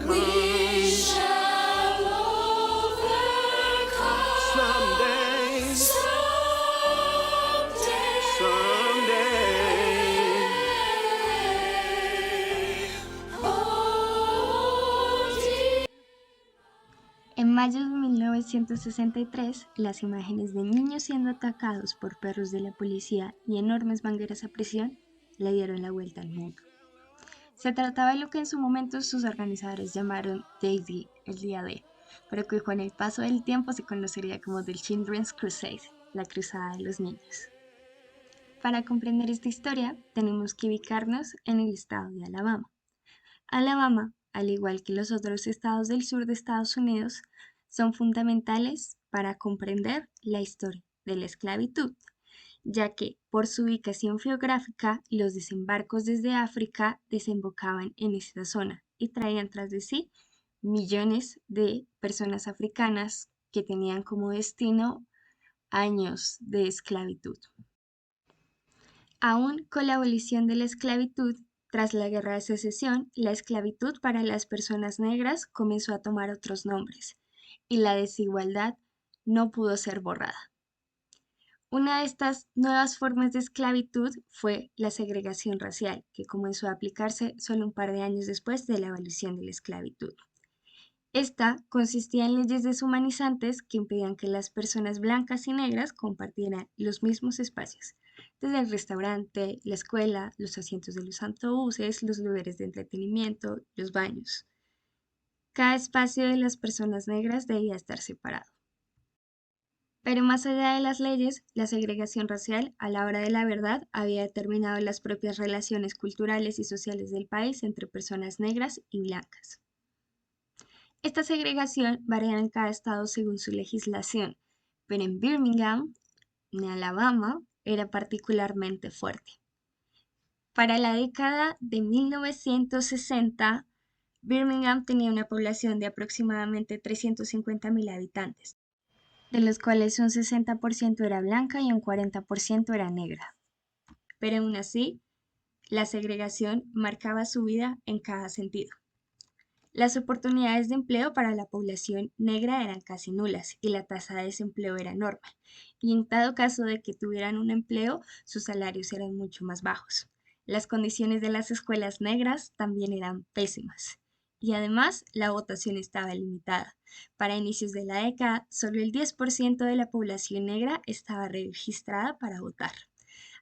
We shall overcome Someday, someday. Oh, dear. En mayo de 1963, las imágenes de niños siendo atacados por perros de la policía y enormes mangueras a presión le dieron la vuelta al mundo. Se trataba de lo que en su momento sus organizadores llamaron Day D, el día D, pero que con el paso del tiempo se conocería como The Children's Crusade, la cruzada de los niños. Para comprender esta historia, tenemos que ubicarnos en el estado de Alabama. Alabama, al igual que los otros estados del sur de Estados Unidos, son fundamentales para comprender la historia de la esclavitud, ya que por su ubicación geográfica los desembarcos desde África desembocaban en esta zona y traían tras de sí millones de personas africanas que tenían como destino años de esclavitud. Aún con la abolición de la esclavitud, tras la Guerra de Secesión, la esclavitud para las personas negras comenzó a tomar otros nombres y la desigualdad no pudo ser borrada. Una de estas nuevas formas de esclavitud fue la segregación racial, que comenzó a aplicarse solo un par de años después de la abolición de la esclavitud. Esta consistía en leyes deshumanizantes que impedían que las personas blancas y negras compartieran los mismos espacios, desde el restaurante, la escuela, los asientos de los autobuses, los lugares de entretenimiento, los baños. Cada espacio de las personas negras debía estar separado. Pero más allá de las leyes, la segregación racial, a la hora de la verdad, había determinado las propias relaciones culturales y sociales del país entre personas negras y blancas. Esta segregación varía en cada estado según su legislación, pero en Birmingham, en Alabama, era particularmente fuerte. Para la década de 1960, Birmingham tenía una población de aproximadamente 350.000 habitantes, de los cuales un 60% era blanca y un 40% era negra. Pero aún así, la segregación marcaba su vida en cada sentido. Las oportunidades de empleo para la población negra eran casi nulas y la tasa de desempleo era enorme. Y en dado caso de que tuvieran un empleo, sus salarios eran mucho más bajos. Las condiciones de las escuelas negras también eran pésimas. Y además, la votación estaba limitada. Para inicios de la década, solo el 10% de la población negra estaba registrada para votar.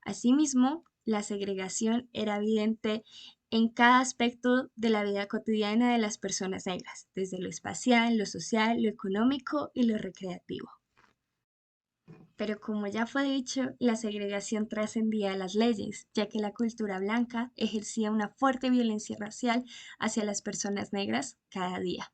Asimismo, la segregación era evidente en cada aspecto de la vida cotidiana de las personas negras, desde lo espacial, lo social, lo económico y lo recreativo. Pero como ya fue dicho, la segregación trascendía las leyes, ya que la cultura blanca ejercía una fuerte violencia racial hacia las personas negras cada día.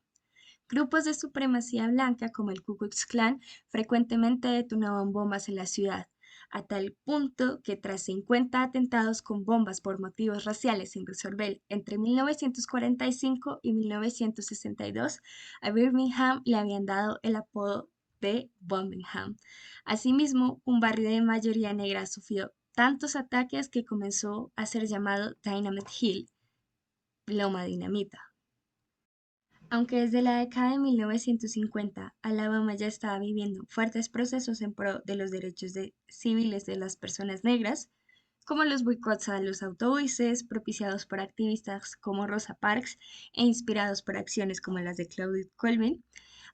Grupos de supremacía blanca como el Ku Klux Klan frecuentemente detonaban bombas en la ciudad, a tal punto que tras 50 atentados con bombas por motivos raciales sin resolver entre 1945 y 1962, a Birmingham le habían dado el apodo de Bombingham. Asimismo, un barrio de mayoría negra sufrió tantos ataques que comenzó a ser llamado Dynamite Hill, Loma Dinamita. Aunque desde la década de 1950 Alabama ya estaba viviendo fuertes procesos en pro de los derechos civiles de las personas negras, como los boicots a los autobuses propiciados por activistas como Rosa Parks e inspirados por acciones como las de Claudette Colvin,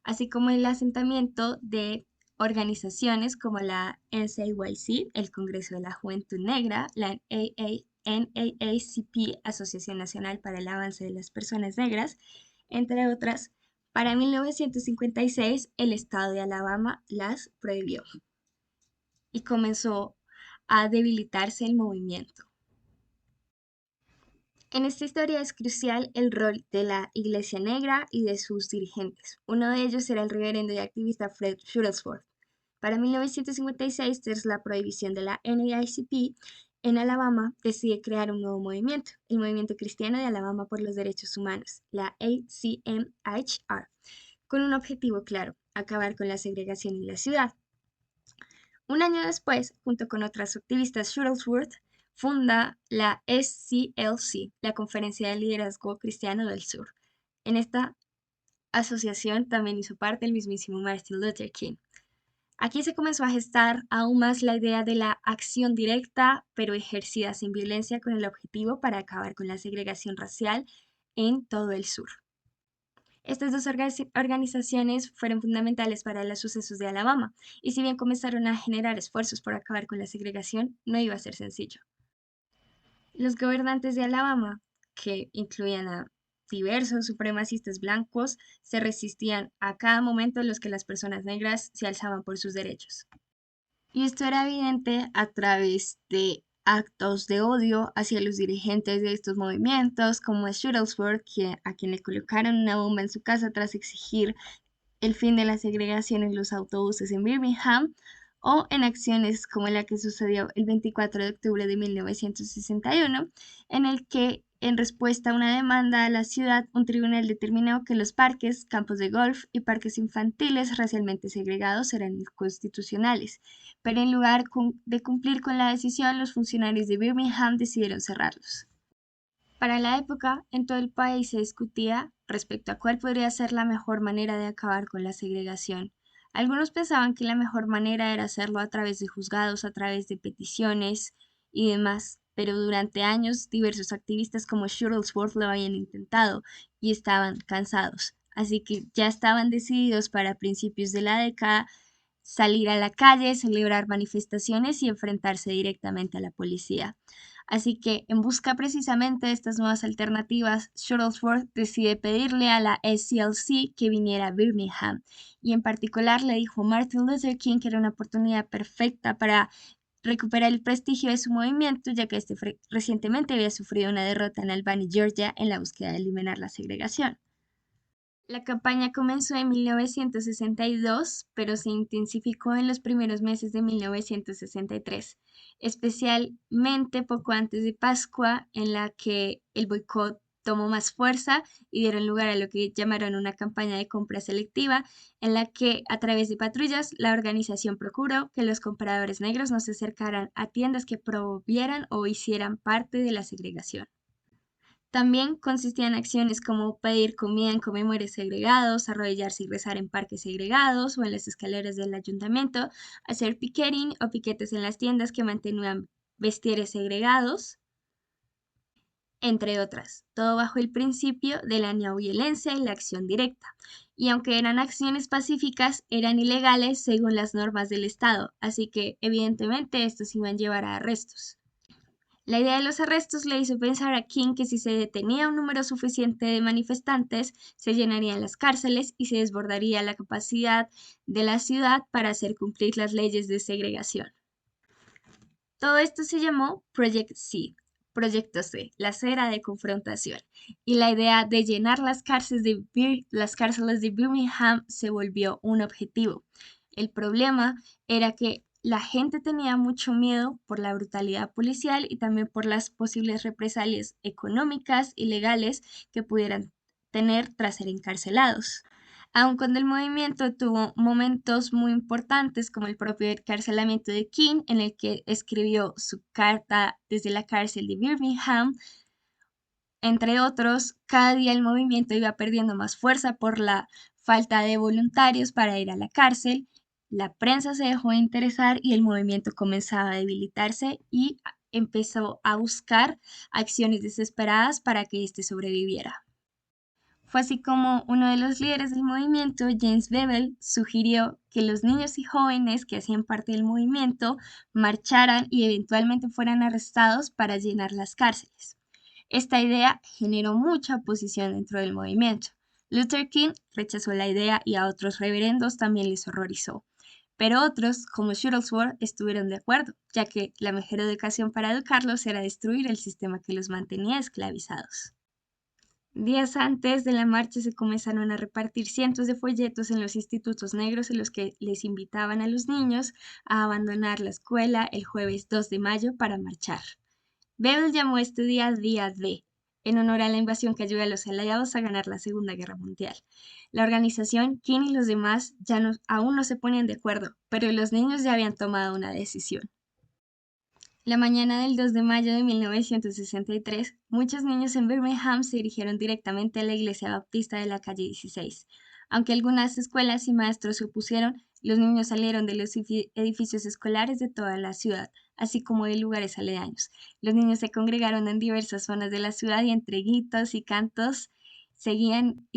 así como el asentamiento de organizaciones como la NAACP, el Congreso de la Juventud Negra, la NAACP, Asociación Nacional para el Avance de las Personas Negras, entre otras. Para 1956 el estado de Alabama las prohibió y comenzó a debilitarse el movimiento. En esta historia es crucial el rol de la Iglesia Negra y de sus dirigentes. Uno de ellos era el reverendo y activista Fred Shuttlesworth. Para 1956, tras la prohibición de la NAACP, en Alabama decide crear un nuevo movimiento, el Movimiento Cristiano de Alabama por los Derechos Humanos, la ACMHR, con un objetivo claro: acabar con la segregación en la ciudad. Un año después, junto con otras activistas, Shuttlesworth funda la SCLC, la Conferencia de Liderazgo Cristiano del Sur, En esta asociación también hizo parte el mismísimo Martin Luther King. Aquí se comenzó a gestar aún más la idea de la acción directa, pero ejercida sin violencia, con el objetivo para acabar con la segregación racial en todo el sur. Estas dos organizaciones fueron fundamentales para los sucesos de Alabama, y si bien comenzaron a generar esfuerzos por acabar con la segregación, no iba a ser sencillo. Los gobernantes de Alabama, que incluían a diversos supremacistas blancos, se resistían a cada momento en los que las personas negras se alzaban por sus derechos. Y esto era evidente a través de actos de odio hacia los dirigentes de estos movimientos, como Shuttlesworth, a quien le colocaron una bomba en su casa tras exigir el fin de la segregación en los autobuses en Birmingham, o en acciones como la que sucedió el 24 de octubre de 1961, en el que, en respuesta a una demanda a la ciudad, un tribunal determinó que los parques, campos de golf y parques infantiles racialmente segregados eran inconstitucionales, pero en lugar de cumplir con la decisión, los funcionarios de Birmingham decidieron cerrarlos. Para la época, en todo el país se discutía respecto a cuál podría ser la mejor manera de acabar con la segregación. Algunos pensaban que la mejor manera era hacerlo a través de juzgados, a través de peticiones y demás, pero durante años diversos activistas como Shuttlesworth lo habían intentado y estaban cansados, así que ya estaban decididos para principios de la década salir a la calle, celebrar manifestaciones y enfrentarse directamente a la policía. Así que, en busca precisamente de estas nuevas alternativas, Shuttlesworth decide pedirle a la SCLC que viniera a Birmingham, y en particular le dijo a Martin Luther King que era una oportunidad perfecta para recuperar el prestigio de su movimiento, ya que este recientemente había sufrido una derrota en Albany, Georgia, en la búsqueda de eliminar la segregación. La campaña comenzó en 1962, pero se intensificó en los primeros meses de 1963, especialmente poco antes de Pascua, en la que el boicot tomó más fuerza y dieron lugar a lo que llamaron una campaña de compra selectiva, en la que, a través de patrullas, la organización procuró que los compradores negros no se acercaran a tiendas que promovieran o hicieran parte de la segregación. También consistía en acciones como pedir comida en comedores segregados, arrodillarse y rezar en parques segregados o en las escaleras del ayuntamiento, hacer picketing o piquetes en las tiendas que mantenían vestieres segregados, entre otras, todo bajo el principio de la no violencia y la acción directa. Y aunque eran acciones pacíficas, eran ilegales según las normas del Estado, así que evidentemente estos iban a llevar a arrestos. La idea de los arrestos le hizo pensar a King que si se detenía un número suficiente de manifestantes, se llenarían las cárceles y se desbordaría la capacidad de la ciudad para hacer cumplir las leyes de segregación. Todo esto se llamó Project C, Proyecto C, la cera de confrontación, y la idea de llenar las cárceles de Birmingham se volvió un objetivo. El problema era que la gente tenía mucho miedo por la brutalidad policial y también por las posibles represalias económicas y legales que pudieran tener tras ser encarcelados. Aun cuando el movimiento tuvo momentos muy importantes, como el propio encarcelamiento de King, en el que escribió su carta desde la cárcel de Birmingham, entre otros, cada día el movimiento iba perdiendo más fuerza por la falta de voluntarios para ir a la cárcel. La prensa se dejó de interesar y el movimiento comenzaba a debilitarse y empezó a buscar acciones desesperadas para que éste sobreviviera. Fue así como uno de los líderes del movimiento, James Bevel, sugirió que los niños y jóvenes que hacían parte del movimiento marcharan y eventualmente fueran arrestados para llenar las cárceles. Esta idea generó mucha oposición dentro del movimiento. Luther King rechazó la idea y a otros reverendos también les horrorizó. Pero otros, como Shuttlesworth, estuvieron de acuerdo, ya que la mejor educación para educarlos era destruir el sistema que los mantenía esclavizados. Días antes de la marcha se comenzaron a repartir cientos de folletos en los institutos negros en los que les invitaban a los niños a abandonar la escuela el jueves 2 de mayo para marchar. Bevel llamó este día Día D, en honor a la invasión que ayudó a los aliados a ganar la Segunda Guerra Mundial. La organización, King y los demás aún no se ponían de acuerdo, pero los niños ya habían tomado una decisión. La mañana del 2 de mayo de 1963, muchos niños en Birmingham se dirigieron directamente a la iglesia baptista de la calle 16. Aunque algunas escuelas y maestros se opusieron, los niños salieron de los edificios escolares de toda la ciudad, así como de lugares aledaños. Los niños se congregaron en diversas zonas de la ciudad y entre gritos y cantos seguían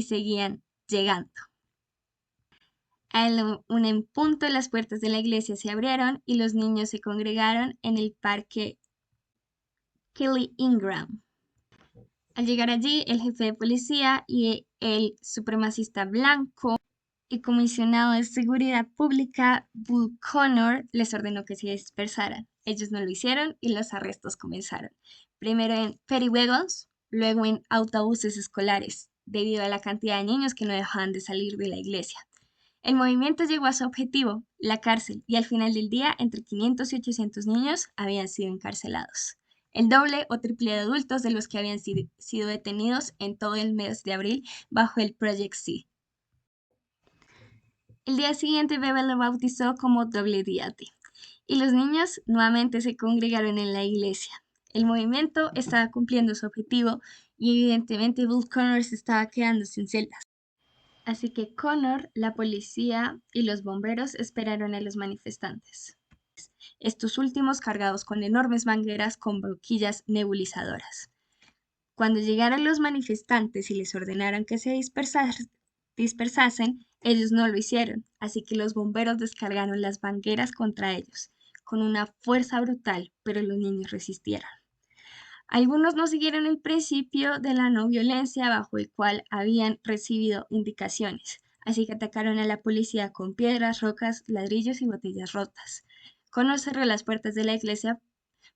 llegando. A la una en punto, las puertas de la iglesia se abrieron y los niños se congregaron en el parque Kelly Ingram. Al llegar allí, el jefe de policía y el supremacista blanco y comisionado de seguridad pública, Bull Connor, les ordenó que se dispersaran. Ellos no lo hicieron y los arrestos comenzaron. Primero en Petty Wagons, luego en autobuses escolares, debido a la cantidad de niños que no dejaban de salir de la iglesia. El movimiento llegó a su objetivo, la cárcel, y al final del día entre 500 y 800 niños habían sido encarcelados. El doble o triple de adultos de los que habían sido detenidos en todo el mes de abril bajo el Project C. El día siguiente, Bebe lo bautizó como WDAT, y los niños nuevamente se congregaron en la iglesia. El movimiento estaba cumpliendo su objetivo y evidentemente Bull Connor se estaba quedando sin celdas. Así que Connor, la policía y los bomberos esperaron a los manifestantes. Estos últimos cargados con enormes mangueras con boquillas nebulizadoras. Cuando llegaron los manifestantes y les ordenaron que se dispersasen, ellos no lo hicieron, así que los bomberos descargaron las mangueras contra ellos, con una fuerza brutal, pero los niños resistieron. Algunos no siguieron el principio de la no violencia bajo el cual habían recibido indicaciones, así que atacaron a la policía con piedras, rocas, ladrillos y botellas rotas. Connor cerró las puertas de la iglesia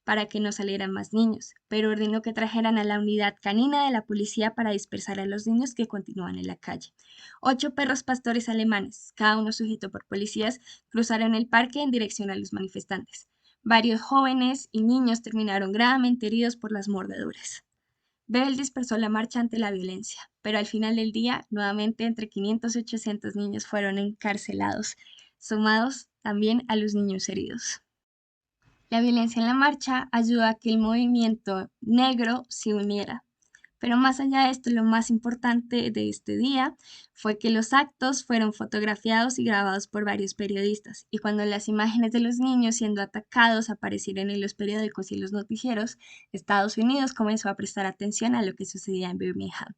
para que no salieran más niños, pero ordenó que trajeran a la unidad canina de la policía para dispersar a los niños que continuaban en la calle. 8 perros pastores alemanes, cada uno sujeto por policías, cruzaron el parque en dirección a los manifestantes. Varios jóvenes y niños terminaron gravemente heridos por las mordeduras. Bell dispersó la marcha ante la violencia, pero al final del día, nuevamente entre 500 y 800 niños fueron encarcelados, sumados también a los niños heridos. La violencia en la marcha ayudó a que el movimiento negro se uniera. Pero más allá de esto, lo más importante de este día fue que los actos fueron fotografiados y grabados por varios periodistas, y cuando las imágenes de los niños siendo atacados aparecieron en los periódicos y los noticieros, Estados Unidos comenzó a prestar atención a lo que sucedía en Birmingham.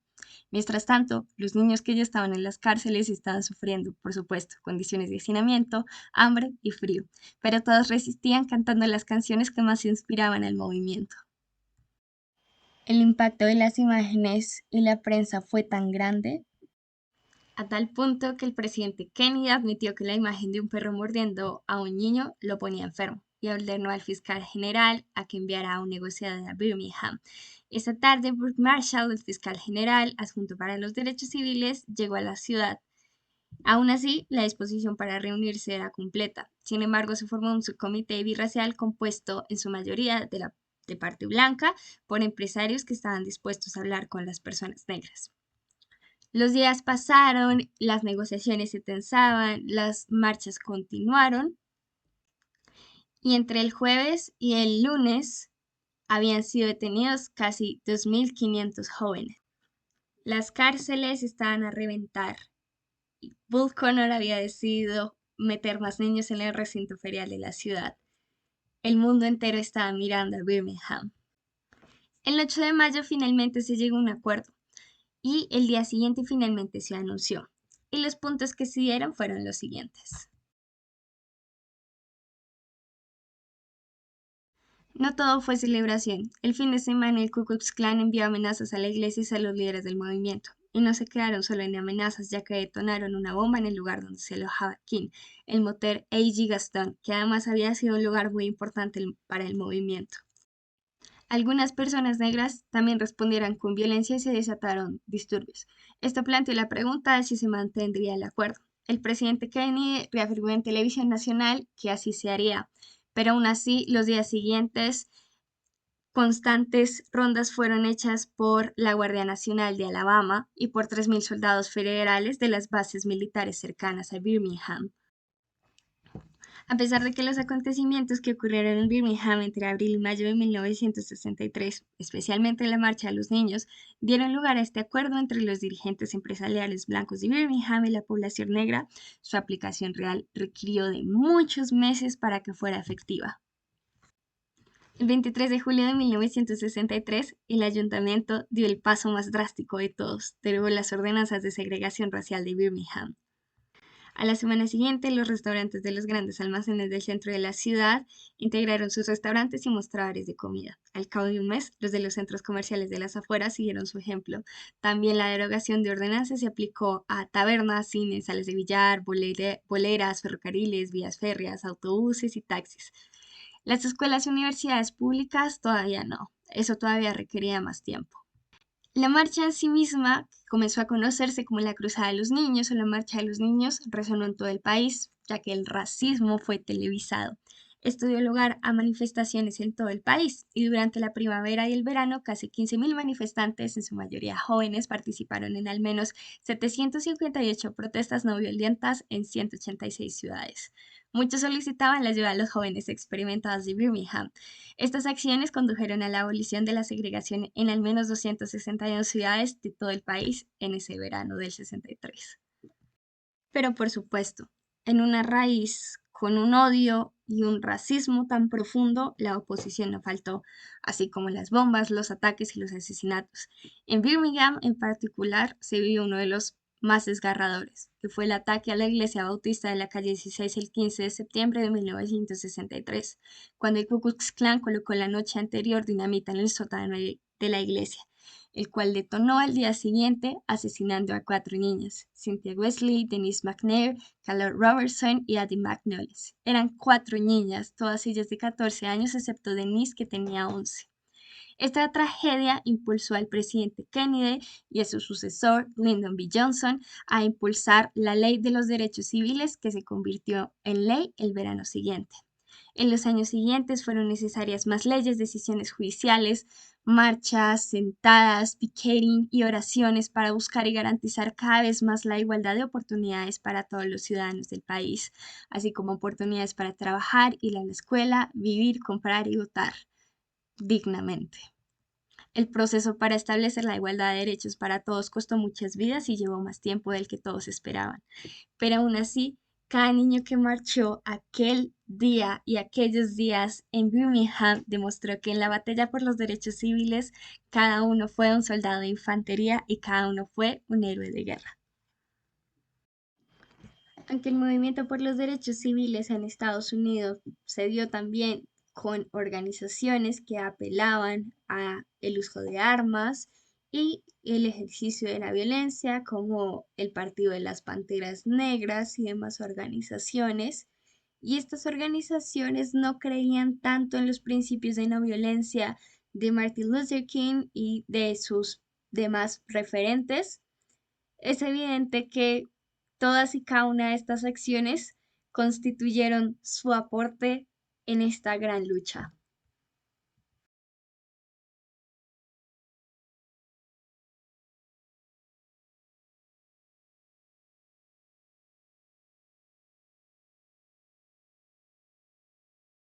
Mientras tanto, los niños que ya estaban en las cárceles estaban sufriendo, por supuesto, condiciones de hacinamiento, hambre y frío, pero todos resistían cantando las canciones que más inspiraban al movimiento. El impacto de las imágenes y la prensa fue tan grande, a tal punto que el presidente Kennedy admitió que la imagen de un perro mordiendo a un niño lo ponía enfermo y ordenó al fiscal general a que enviara a un negociador a Birmingham. Esa tarde, Brooke Marshall, el fiscal general adjunto para los derechos civiles, llegó a la ciudad. Aún así, la disposición para reunirse era completa. Sin embargo, se formó un subcomité birracial compuesto en su mayoría de parte blanca por empresarios que estaban dispuestos a hablar con las personas negras. Los días pasaron, las negociaciones se tensaban, las marchas continuaron y entre el jueves y el lunes habían sido detenidos casi 2.500 jóvenes. Las cárceles estaban a reventar. Bull Connor había decidido meter más niños en el recinto ferial de la ciudad. El mundo entero estaba mirando a Birmingham. El 8 de mayo finalmente se llegó a un acuerdo y el día siguiente finalmente se anunció. Y los puntos que se dieron fueron los siguientes. No todo fue celebración. El fin de semana el Ku Klux Klan envió amenazas a la iglesia y a los líderes del movimiento. Y no se quedaron solo en amenazas, ya que detonaron una bomba en el lugar donde se alojaba King, el motel A.G. Gaston, que además había sido un lugar muy importante para el movimiento. Algunas personas negras también respondieron con violencia y se desataron disturbios. Esto planteó la pregunta de si se mantendría el acuerdo. El presidente Kennedy reafirmó en televisión nacional que así se haría, pero aún así los días siguientes constantes rondas fueron hechas por la Guardia Nacional de Alabama y por 3.000 soldados federales de las bases militares cercanas a Birmingham. A pesar de que los acontecimientos que ocurrieron en Birmingham entre abril y mayo de 1963, especialmente la Marcha de los Niños, dieron lugar a este acuerdo entre los dirigentes empresariales blancos de Birmingham y la población negra, su aplicación real requirió de muchos meses para que fuera efectiva. El 23 de julio de 1963, el ayuntamiento dio el paso más drástico de todos, derogó las ordenanzas de segregación racial de Birmingham. A la semana siguiente, los restaurantes de los grandes almacenes del centro de la ciudad integraron sus restaurantes y mostradores de comida. Al cabo de un mes, los de los centros comerciales de las afueras siguieron su ejemplo. También la derogación de ordenanzas se aplicó a tabernas, cines, salas de billar, boleras, ferrocarriles, vías férreas, autobuses y taxis. Las escuelas y universidades públicas todavía no. Eso todavía requería más tiempo. La marcha en sí misma comenzó a conocerse como la Cruzada de los Niños o la Marcha de los Niños, resonó en todo el país, ya que el racismo fue televisado. Esto dio lugar a manifestaciones en todo el país y durante la primavera y el verano casi 15.000 manifestantes, en su mayoría jóvenes, participaron en al menos 758 protestas no violentas en 186 ciudades. Muchos solicitaban la ayuda de los jóvenes experimentados de Birmingham. Estas acciones condujeron a la abolición de la segregación en al menos 262 ciudades de todo el país en ese verano del 63. Pero por supuesto, en una raíz con un odio y un racismo tan profundo, la oposición no faltó, así como las bombas, los ataques y los asesinatos. En Birmingham, en particular, se vivió uno de los más desgarradores, que fue el ataque a la iglesia bautista de la calle 16 el 15 de septiembre de 1963, cuando el Ku Klux Klan colocó la noche anterior dinamita en el sótano de la iglesia, el cual detonó al día siguiente asesinando a 4 niñas, Cynthia Wesley, Denise McNair, Carol Robertson y Addie McNullis. Eran 4 niñas, todas ellas de 14 años, excepto Denise, que tenía 11. Esta tragedia impulsó al presidente Kennedy y a su sucesor, Lyndon B. Johnson, a impulsar la Ley de los Derechos Civiles, que se convirtió en ley el verano siguiente. En los años siguientes fueron necesarias más leyes, decisiones judiciales, marchas, sentadas, picketing y oraciones para buscar y garantizar cada vez más la igualdad de oportunidades para todos los ciudadanos del país, así como oportunidades para trabajar, ir a la escuela, vivir, comprar y votar dignamente. El proceso para establecer la igualdad de derechos para todos costó muchas vidas y llevó más tiempo del que todos esperaban. Pero aún así, cada niño que marchó aquel día y aquellos días en Birmingham demostró que en la batalla por los derechos civiles cada uno fue un soldado de infantería y cada uno fue un héroe de guerra. Aunque el movimiento por los derechos civiles en Estados Unidos se dio también con organizaciones que apelaban a el uso de armas y el ejercicio de la violencia, como el Partido de las Panteras Negras y demás organizaciones. Y estas organizaciones no creían tanto en los principios de no violencia de Martin Luther King y de sus demás referentes. Es evidente que todas y cada una de estas acciones constituyeron su aporte en esta gran lucha.